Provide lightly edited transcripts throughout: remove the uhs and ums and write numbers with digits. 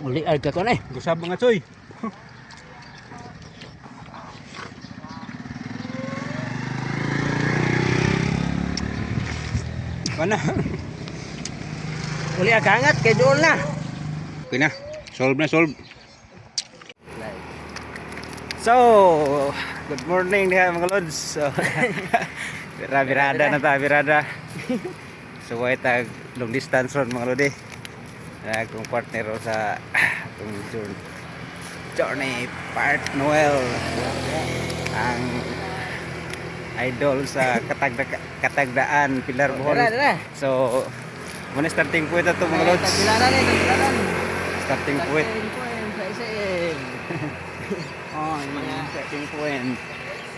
Uli ay ka eh. Gusab mga choy. Mana? Uli ay kangat kay Joel na. Okay na. Solve na solve. So, good morning diha mga lods. So, birada na ta, birada. So, way tag long distance ron mga lodi. Akong partner ro sa atong journey part Noel. Ang idol sa katagdaan Pilar Bohol. So, muna starting point ato mga lods. Starting point. Oh, starting point.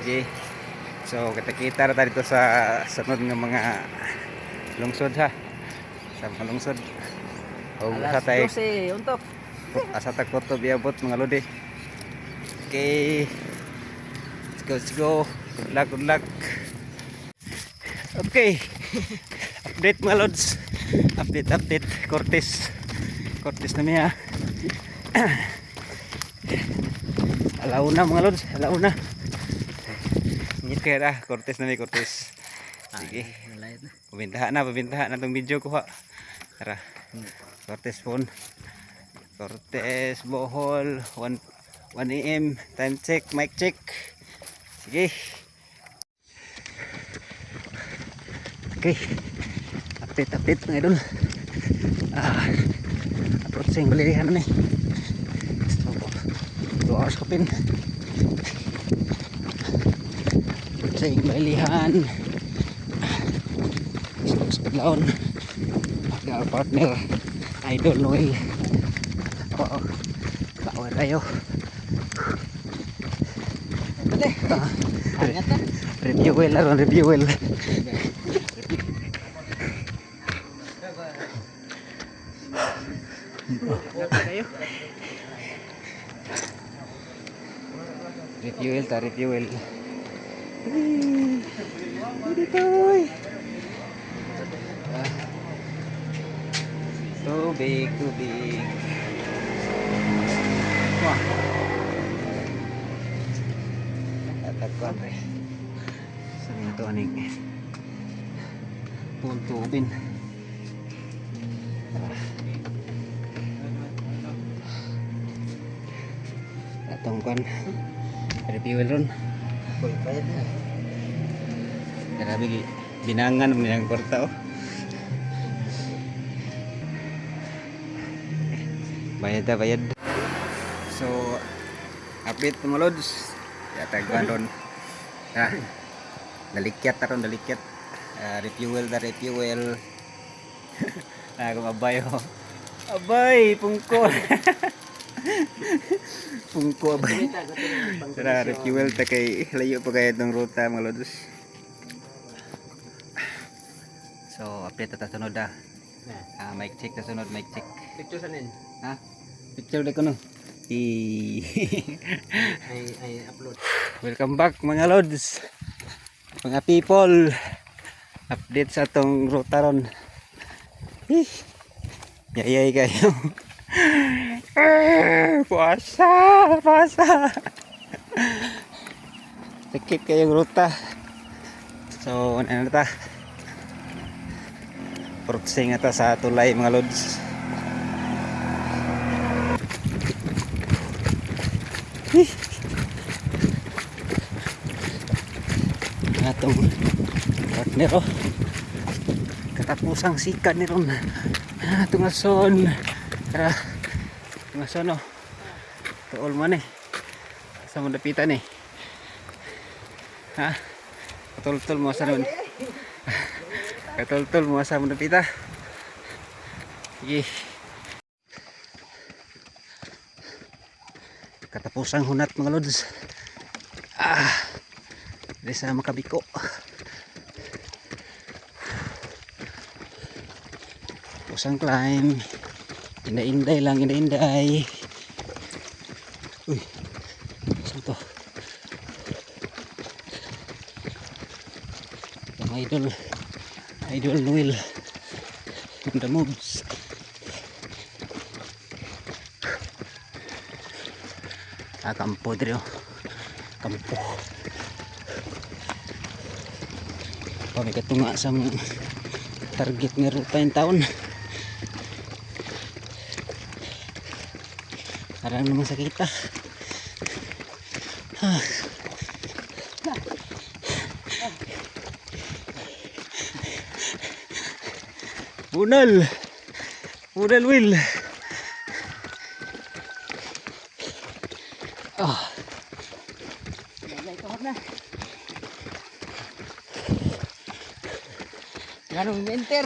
Sige. So, kita-kita na tayo dito sa sunod ng mga lungsod ha. Sa mga lungsod. O, asa tayo. Untuk. Asa tayo koto biabot mga lodi. Okay. Let's go. Good luck, good luck. Okay. Update mga lods. Update. Cortez na miya. Alaw na mga lods, alaw na. Ngit kaya na, Cortez na may Cortez. Sige, pabintahan na itong video ko ha. Tara, Cortez phone. Cortez Bohol 1 AM, time check, mic check. Sige. Okay, update mga idol. Approaching balilihan na eh. 2 hours ko pin sa Inglailihan sa Paglaon our partner Idol Noel. Oo, bawal tayo. Review well. Review well. Dito oy. Tubig. Wah. Tatagkuan re. Saminto aning tubin. Atong kan review ron. Grabe binangan mo yung kwarta oh. Bayad. So update mga lods. Yatagwan ron. Dalikyat. Review well. Kung abay oh. Abay, pungko. Pungko abay. Tara, review well ta kay layo pa kaya itong ruta mga lods. So, update ta sunod ah. Mic check ta sunod, mic check. Picture sanin. Ha? Picture de ko no. I upload. Welcome back mga lods. Mga people. Update sa tong ruta ron. Yayay kayo. Puasa. Sakit kayong ruta. So, ano ta? Protsing ata sa tulay mga lods. Atong partner oh. Katapusang sikat ni ron. Tungason. Tara. Tungason oh. Tuol man eh. Sa mundapitan eh. Ha? Katultul mo sa nun. Katultul mo sa mundapita. Sige. Katapusang hunat mga lods. Dili sa makabiko. Pusang climb. Inday lang. Uy. Saan to? Ang Idol Noel on the moves. Kampo dito. Kampo. Pamikatunga sa target nga ruta yung taon. Parang naman sa kita. Bunal. Bunal Will. Ganong winter.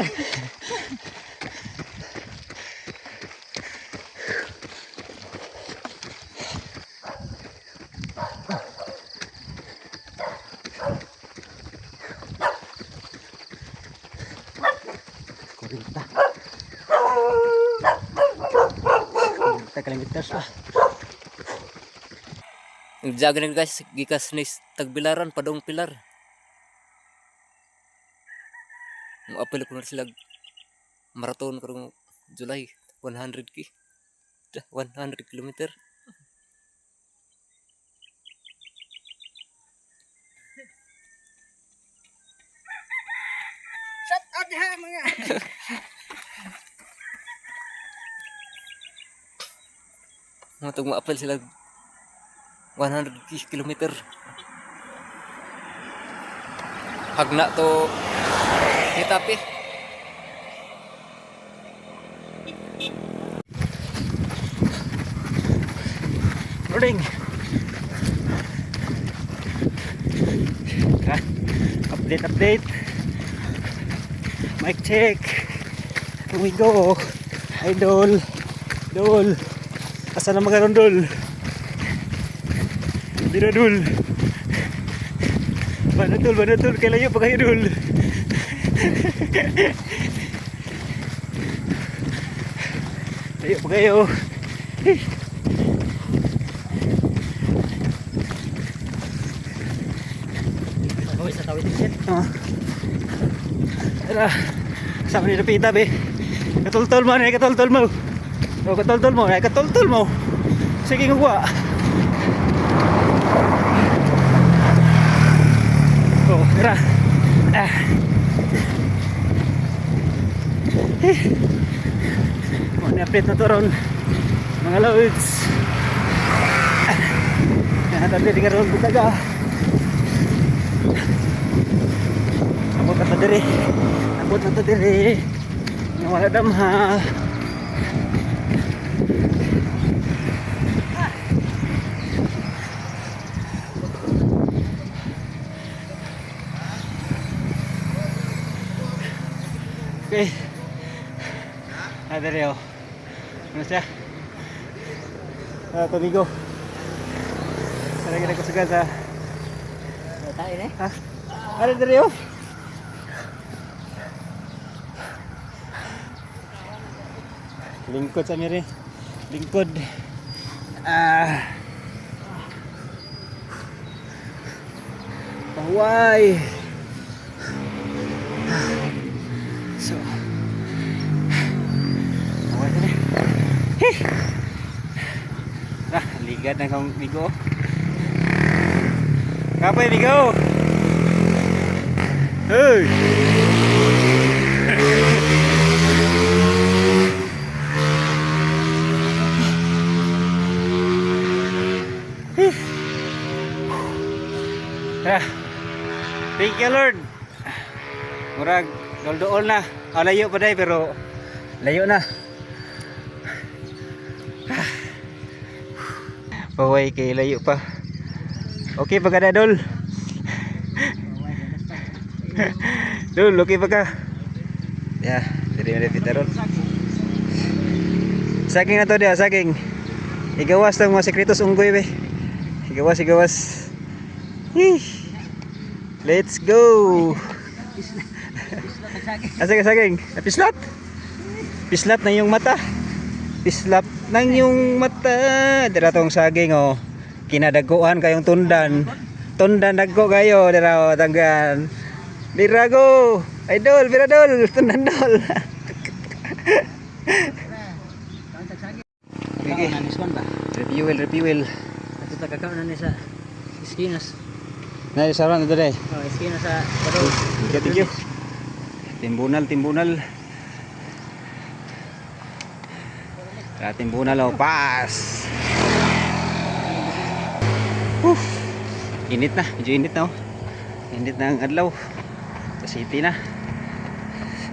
Kurinta. Kurinta kilometers pa. Nagjaga na guys, gikas ni Tagbilaran, padong pilar. Ang apel ko na sila marathon karong July 100 kilometer. Shut up ha mga. Matong apel sila 100 kilometer. Hagna to Hitapi. Loading. Update. Mic check. Here we go. Idol. Dol. Asa na mga rondol? Dira dul. Banatul. Kailayo pa kayo dul. Layo pa kayo. Pagawin sa tawid din. Tara. Sama ni Pita be. Katultol mo. Katultol mo. Sige ngwa. Oh, tara. Update na to ron mga loads. Tadi di karon butaga. Abot na to diri. Nga wala damha. Okay. Ada Rio. Ano siya? Tumigo. Sarang ko sa gasa. Tayo na. Ha? Ada Rio. Lingkod sa miri. Lingkod. Hawaii. So. Hawaii na. Ligad na kang Migo. Kapay Migo. Hey. Thank you Lord. Murag doldool na. Layo pa day pero layo na. Paway kay layo pa. Okay pa ka Dol? Dol, okay pa ka? Ya, jadi ada pitaron. Saging na to dia, saging. Igawas tang mga sekretos unggoy be. Igawas. Let's go. Asa ka saging? Pislat na yung mata. Pislap nang yung mata. Dira tong saging oh. Kinadaguan kayong tundan. Tundan dagko kayo dira tanggan. Dira go. Idol, biradol, tundan dol. Okay. Refuel. Ito tagakaon na sa Eskinas. Na isaran na dere. Oh, Eskinas sa Badol. Thank you. Timbunal. Timbunal oh, pas. Init na, medyo init na oh. Init na ang adlaw. Sa city na.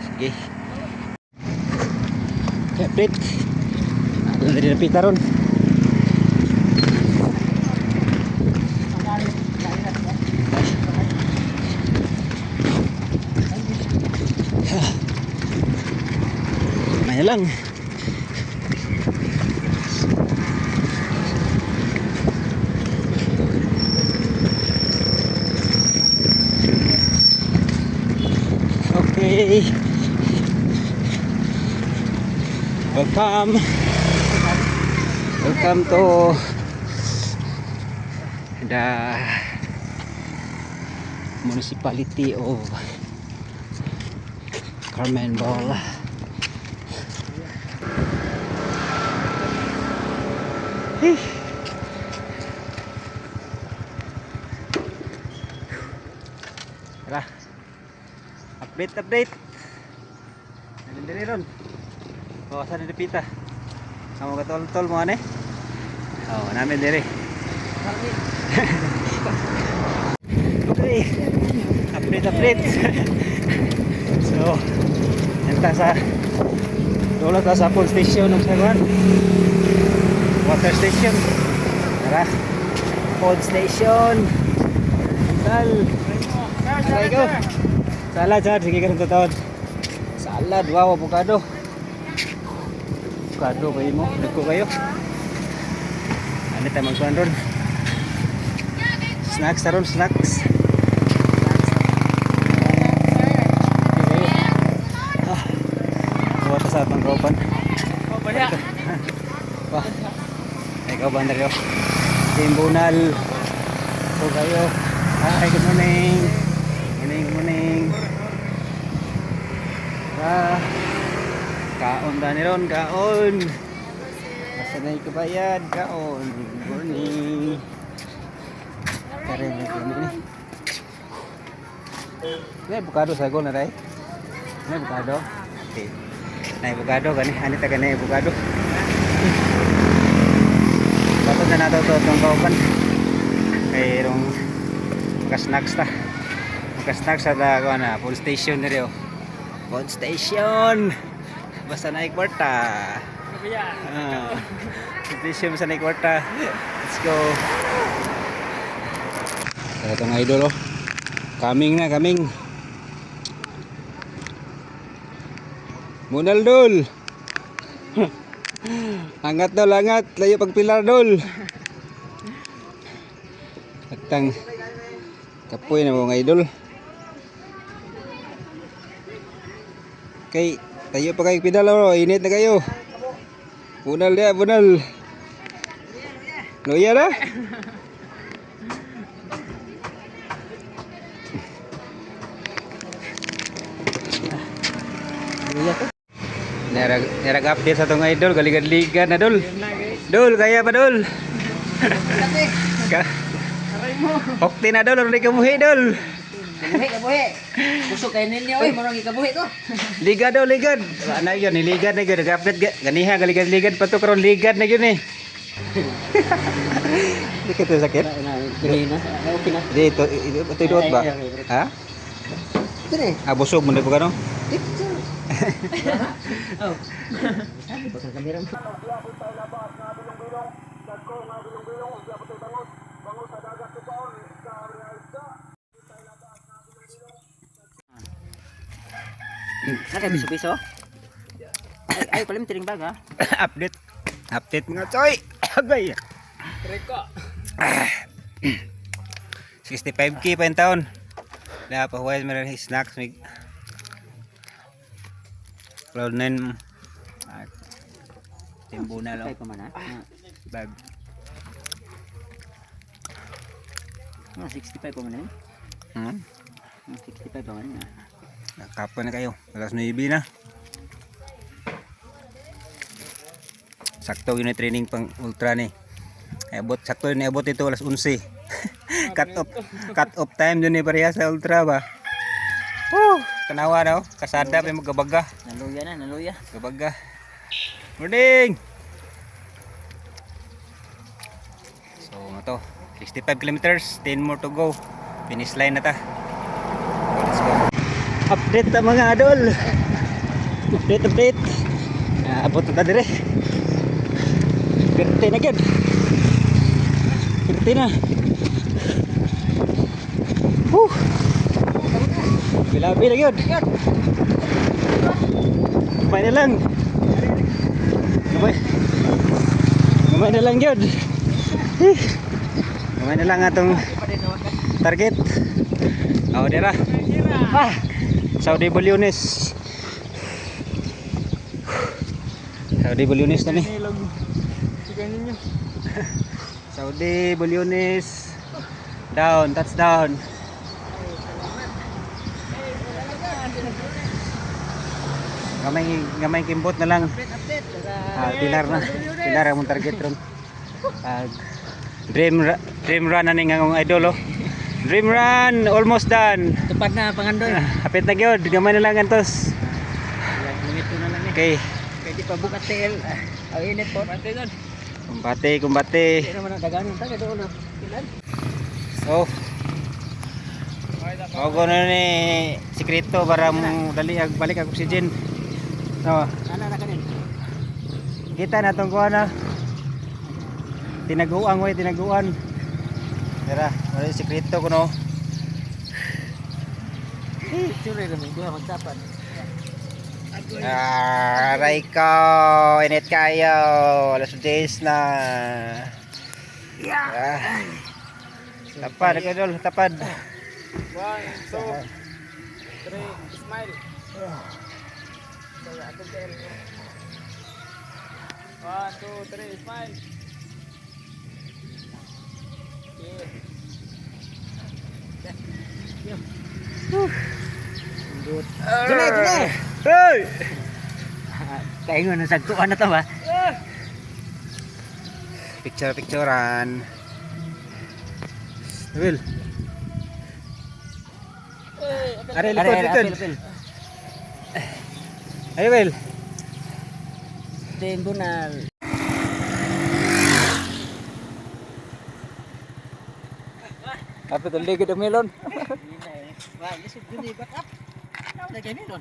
Sige. Update. Ano na rin napita ron. Maya lang. Okay. Welcome to the municipality of Carmen Ball. Tara. Update. Nandiri ron. Kawasan ni Pita. Kamu katol-tol mo ane? Oh, namin diri. Okay. Update. So, enta sa dula ta sa full station ng Saguan. Water station. Tara. Full station. Tal. Aray ko. Salad, sige ka ng tatawad. Salad, wow, avocado. Avocado kayo mo, nagko kayo. Ano tayo magkuhan ron? Snacks na ron, snacks. Buwata sa atong kaupan. Wah, ay kaupan na rin. Timbunal. So kayo. Hi, good morning. Morning. Kaon ba niron? Kaon. Basta na ikabayad. Kaon. Good morning. Karen na ni. May avocado sa gol na ray. May avocado. Okay. May avocado gani. Ani ta gani avocado. Dapat na nato to tong kaupan. Kayrong snacks ta. Snacks sa na full station na rin. Full station. Basta na ikwarta. Station basta na ikwarta. Let's go. Ito nga idol oh. Coming. Munal dol. Angat dol, angat. Layo pagpilar dol. Atang kapoy na mga idol. Kay tayo pa kayo pedal oh, init na kayo. Bunal. Loya na. Nerag update sa tong idol, galigad-ligad na dol. Dol, kaya pa dol. Okti na dol, hindi ka muhi dol. Kabuhi. Busog kay ninyo oy, murang ikabuhi ko. Ligad. Ana yun, niligad na gyud, nag-update ganiha galigad pa to karon ligad na gyud ni. Di ka to sakit? Okay na. Di ito idot ba? Ha? Dire. Busog mo na po kano? Oh. Sabi ba kang kamera mo? Nakay biso-biso? Ay, pala tiring bag ha? Update mga choy. Agay. Reko. 65k pa yung taon. Napahuwais mo rin snacks. Cloud9. Timbuna lang. Pa man ha? Bag. 65 pa man eh. 65 pa man eh. Nakapa na kayo. Alas 9 na. Sakto yun na training pang ultra ni. Abot sakto ni abot ito alas 11. Cut off time dun ni pareha sa ultra ba. Tanawa daw, kasada pa magabaga. Naluya. Gabaga. Morning. So ano to? 65 kilometers, 10 more to go. Finish line na ta. Let's go. Update ta mga adol. Update. Abot na ta dire. Pirti na gyud. Pirti na. Bilabi na gyud. Gamay na lang. Gamay na lang gyud. Gamay na lang atong target. Oh, dira. Saudi Bulyones. Saudi Bulyones na ni. Saudi Bulyones. Down, touchdown. Gamay kimbot na lang. Pilar ang target ron. Dream run na ning ang idol oh. Dream run almost done. Tupad na pangandoy. Hapit na gyud, gamay na lang antos. Limito na lang ni. Okay. Kay di pa bukas tel. Ang init po. Kumbate. Pero man daganon ta kay doon na. Pilan. So, ako na ni sikreto para mo dali balik ang oxygen. No, Ana na kanin. kita na tong kuha na. Tinaguan. Tara, wala yung sikreto ko no. Sure kami duha magdapat. Aray ko, init kayo. Alas 10 na. Tapad, idol, tapad. 1 2 3 smile. Saya ato tel. 1 2 3 smile. Gini. Hey! Kaingon na sagtuan na to ba? Picturean. Will. Are likod. Ayo Will. Tribunal. Apa tuh ligid ang melon? Wah, ini sudah di backup. Udah kayak melon.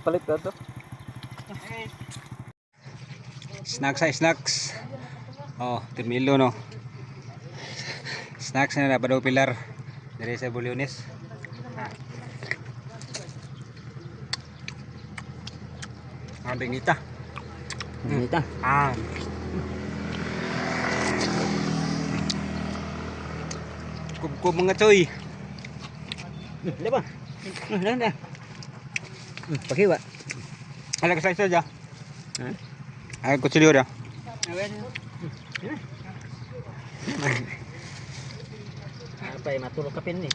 Palit ka to. Snacks. Oh, termilo no. Snacks na dapat daw pilar dari sa Bulyones. Bengita. Kita. Kub mga choy. Lihat ba? Nah. Pakai ba? Ala ka sa ja. Ay kutsilyo dia. Apa yang matulog kapin ni?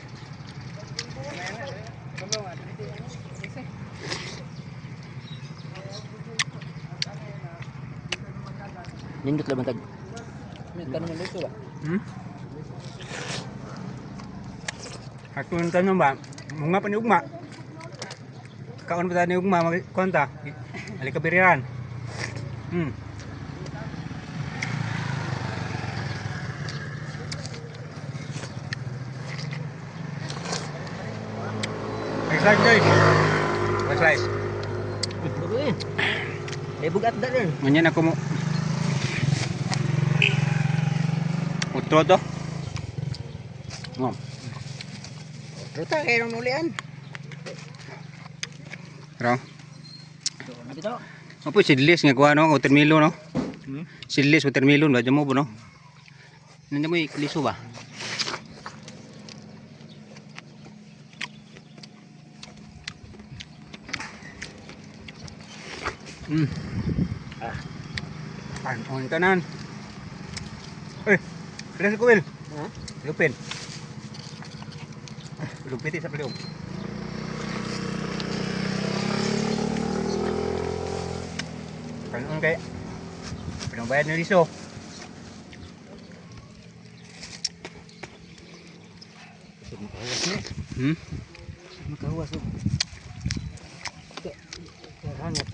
Nindot lang tag. Tanong mo dito ba? Ako yung tanong ba? Mga pa ni ugma. Kaon pa tayo ni ugma magkonta. Alikabiriran. Slice guys. Slice. Bugat dah rin. Ganyan ako mo. Utro to. No. Ruta kayo nung ulian. Pero. Nabito. Apa sidlis nga kuha no, watermelon no. Sidlis watermelon ba jamo no. Nandiyan mo ikliso ba? Ang tanan. Kaya sa kuwil. Lupin. Lupiti sa paliw. Kanon kay. Pinambayad ng liso. Makawas ni. Hmm? Makawas. Hangat.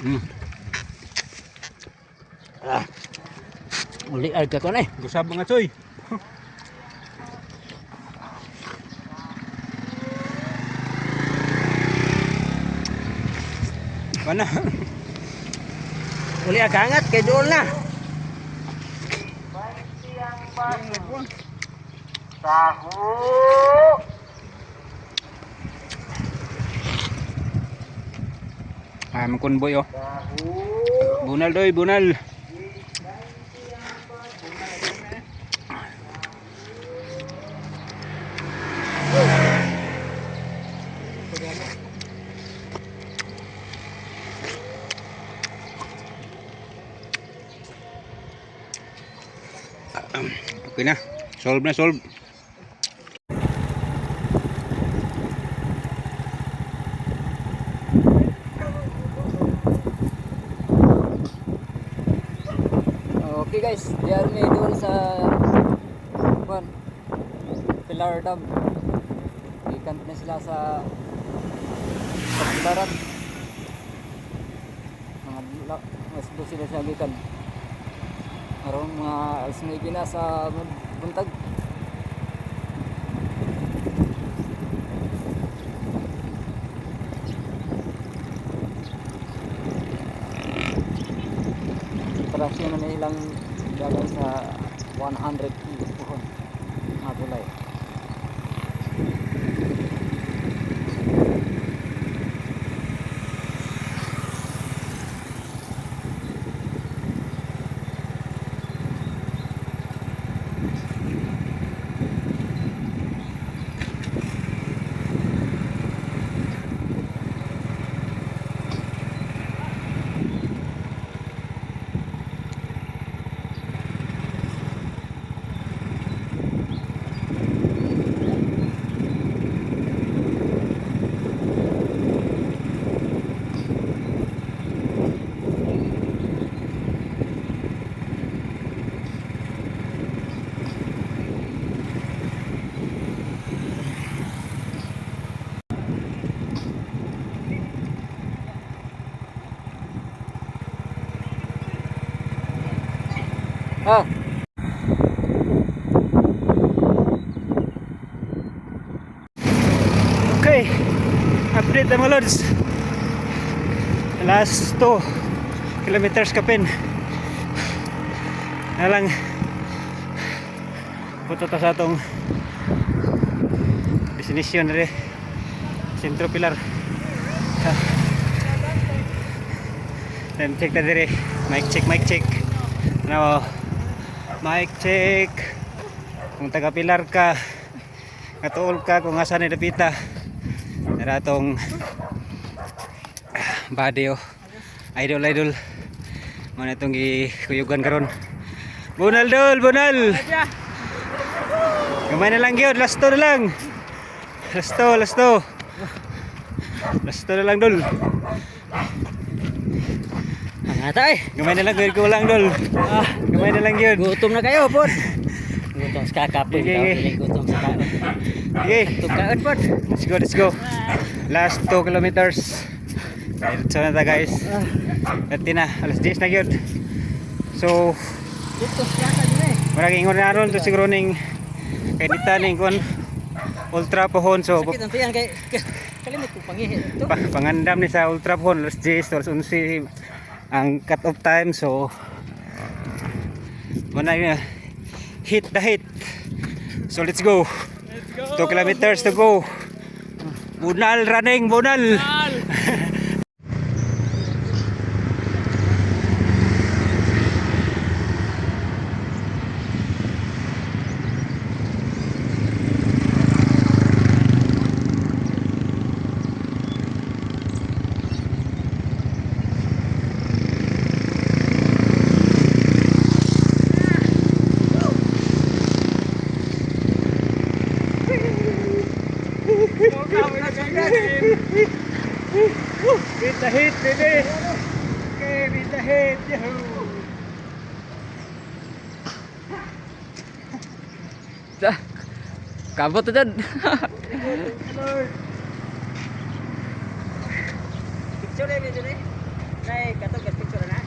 Hmm. Uli ay ka ko na eh. Gusab mga choy. Mana? Uli ay hangat kay dool na. Ah, magkunboy oh. Bunal doy, bunal. Okay na. Solve na, solve. Okay guys, they are made doon sa Pilar Dam. Ikan na sila sa Pagbarat. Mas do sila sa gikan. Aron mga alas 9 na sa buntag. Operasyon na nilang gagawin sa 100 pohon mga gulay. Ah, Okay, update mga lods. Last 2 kilometers kapin. Na lang punta ta sa atong destination rin, Sentro Pilar. Then check na dire, mic check. Ano, mic check. Kung taga Pilar ka, katuol ka, kung asan ni dapita. Nara tong body oh. Idol. Mana itong gikuyugan karon. Bunal dol, bunal. Gamay na lang yun, lasto na lang. Lasto na lang dol. ang atay. Gamay na lang yun, kulang dol. Gamay na lang yun. Gutom na kayo, pod. Gutom sa kakapon Sige. daw, dili gutom sa kaon. Okay, Tukaan, pod. let's go. Last 2 kilometers. Diretso na ta guys. Dati na, alas 10 na yun. So, Dito sa kaka din eh. maraging ingon na ron to siguro ning kay dita ning kon ultra pohon. So Sakit ang tiyan kay kalimot ko pangihit. Ito. pangandam ni sa ultra pohon alas 10 to alas 11 ang cut off time. So muna hit the hit. So let's go. 2 kilometers to go. Bunal running, bunal. Hit the hit, baby. Okay, hit the ahead. Yahoo! Kabot to dyan. Lord. Picture na video ni. Nay, katong picture na.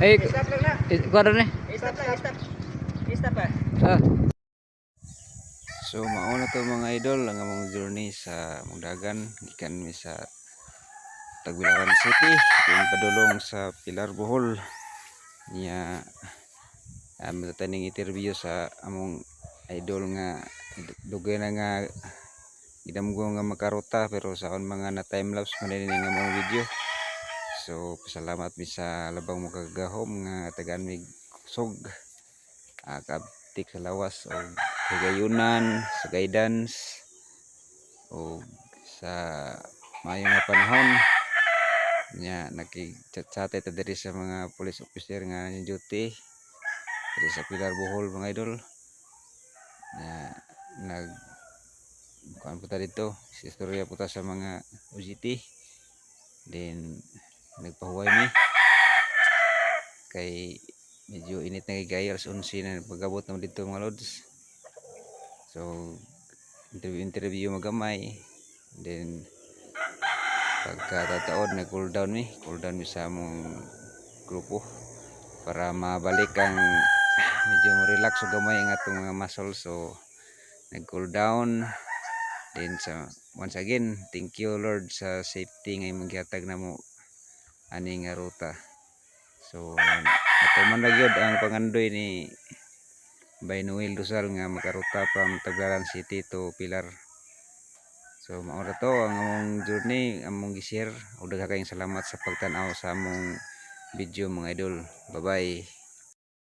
Eh, Stop lang na. kuha na. Stop lang, stop. Stop pa. Ah. So mauna to mga idol ang among journey sa Mundagan gikan mi sa Tagbilaran City kung padulong sa Pilar Bohol niya taning interview sa among idol nga dugay na nga gidamgo nga makarota pero saon mga na time lapse man ini nga among video. So pasalamat mi sa labang mo kagahom nga tagaan mi kusog kabtik sa lawas o kagayunan sa guidance o sa maayong nga panahon nya nakichat-chat ta diri sa mga police officer nga ni duty diri sa Pilar Bohol mga idol nya nag kuan puta dito istorya puta sa mga OJT then nagpahuway mi kay medyo init na kay alas 11 na pagabot na dito mga lods. So interview magamay then pagkatataon na cool down mi sa among grupo para mabalik ang medyo mo relax o gamay ang atong mga muscle. So nag cool down then sa once again thank you Lord sa safety nga imong gihatag namo ani nga ruta. So natuman ra gyud ang pangandoy ni Bay Noel Rizal nga makaruta from Tagbilaran City to Pilar. So mao ra to ang among journey among gi-share ug daghang kayong salamat sa pagtan-aw sa among video mga idol. Bye bye.